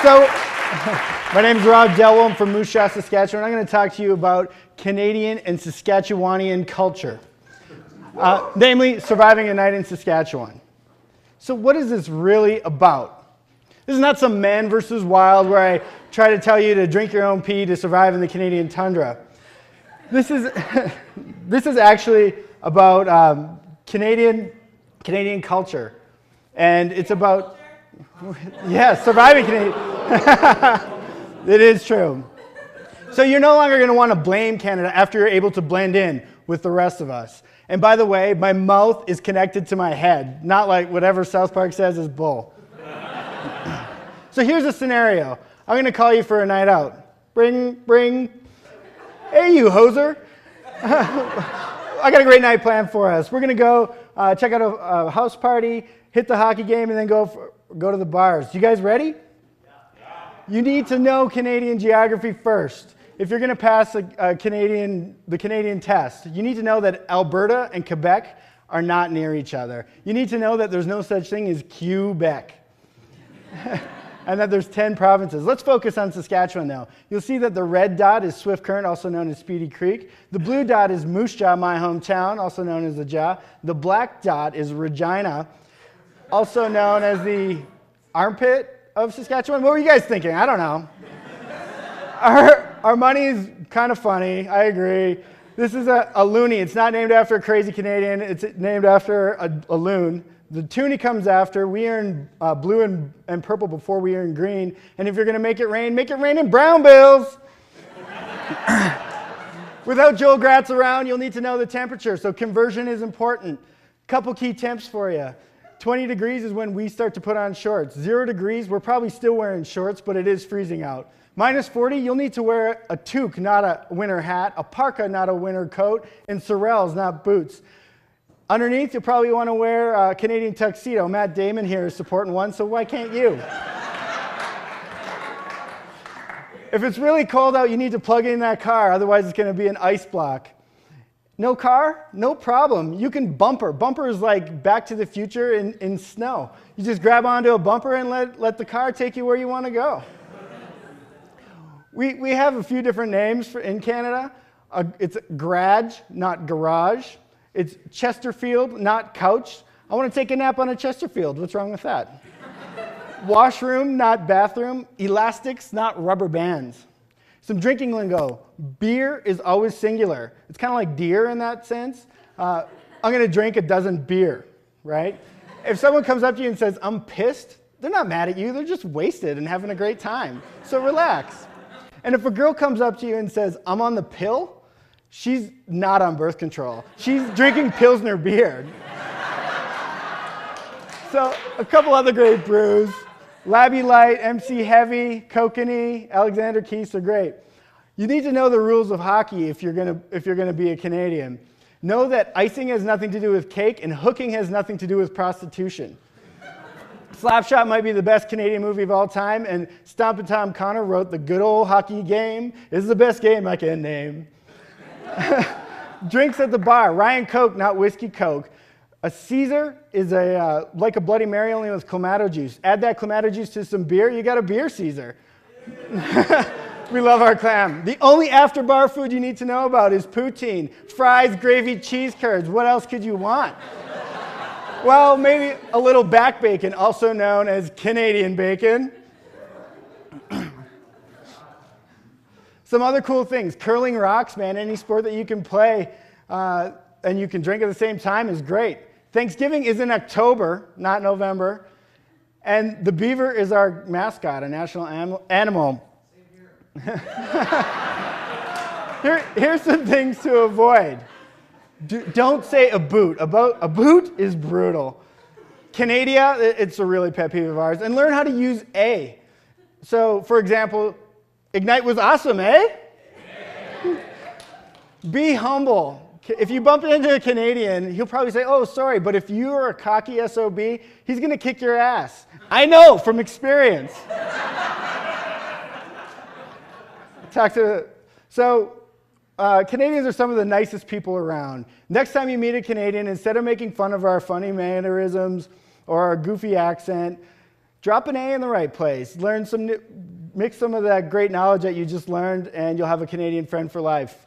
So, my name is Delwo. I'm from Moose Jaw, Saskatchewan. I'm going to talk to you about Canadian and Saskatchewanian culture, namely surviving a night in Saskatchewan. So what is this really about? This is not some man versus wild where I try to tell you to drink your own pee to survive in the Canadian tundra. This is actually about Canadian culture, and it's about surviving Canadian. It is true. So you're no longer going to want to blame Canada after you're able to blend in with the rest of us. And by the way, my mouth is connected to my head, not like whatever South Park says is bull. So here's a scenario. I'm going to call you for a night out. Bring. Hey, you hoser. I got a great night planned for us. We're going to go check out a house party, hit the hockey game, and then go to the bars. You guys ready? You need to know Canadian geography first. If you're going to pass the Canadian test, you need to know that Alberta and Quebec are not near each other. You need to know that there's no such thing as Quebec. And that there's 10 provinces. Let's focus on Saskatchewan now. You'll see that the red dot is Swift Current, also known as Speedy Creek. The blue dot is Moose Jaw, my hometown, also known as the Jaw. The black dot is Regina, also known as the armpit of Saskatchewan. What were you guys thinking? I don't know. Our money is kind of funny. I agree. This is a loony. It's not named after a crazy Canadian. It's named after a loon. The toonie comes after. We earn blue and purple before we earn green. And if you're going to make it rain in brown bills. Without Joel Gratz around, you'll need to know the temperature. So conversion is important. Couple key temps for you. 20 degrees is when we start to put on shorts. 0 degrees, we're probably still wearing shorts, but it is freezing out. Minus 40, you'll need to wear a toque, not a winter hat, a parka, not a winter coat, and sorels, not boots. Underneath, you'll probably want to wear a Canadian tuxedo. Matt Damon here is supporting one, so why can't you? If it's really cold out, you need to plug in that car, otherwise it's going to be an ice block. No car? No problem. You can bumper. Bumper is like Back to the Future in snow. You just grab onto a bumper and let the car take you where you want to go. We have a few different names in Canada. It's garage, not garage. It's Chesterfield, not couch. I want to take a nap on a Chesterfield. What's wrong with that? Washroom, not bathroom. Elastics, not rubber bands. Some drinking lingo. Beer is always singular. It's kind of like deer in that sense. I'm going to drink a dozen beer, right? If someone comes up to you and says, I'm pissed, they're not mad at you. They're just wasted and having a great time. So relax. And if a girl comes up to you and says, I'm on the pill, she's not on birth control. She's drinking Pilsner beer. So a couple other great brews. Labby Light, MC Heavy, Kokanee, Alexander Keiths are great. You need to know the rules of hockey if you're gonna be a Canadian. Know that icing has nothing to do with cake and hooking has nothing to do with prostitution. Slapshot might be the best Canadian movie of all time, and Stompin' Tom Connor wrote The Good Old Hockey Game is the best game I can name. Drinks at the bar. Ryan Coke, not Whiskey Coke. A Caesar is like a Bloody Mary, only with Clamato juice. Add that Clamato juice to some beer, you got a beer Caesar. We love our clam. The only after-bar food you need to know about is poutine. Fries, gravy, cheese curds. What else could you want? Well, maybe a little back bacon, also known as Canadian bacon. Some other cool things. Curling rocks, man. Any sport that you can play and you can drink at the same time is great. Thanksgiving is in October, not November. And the beaver is our mascot, a national animal. Here's some things to avoid. Don't say a boot. A boot is brutal. Canada, it's a really pet peeve of ours. And learn how to use a. So, for example, Ignite was awesome, eh? Be humble. If you bump into a Canadian, he'll probably say, oh, sorry, but if you're a cocky SOB, he's going to kick your ass. I know from experience. Canadians are some of the nicest people around. Next time you meet a Canadian, instead of making fun of our funny mannerisms or our goofy accent, drop an A in the right place. Learn some new, mix some of that great knowledge that you just learned, and you'll have a Canadian friend for life.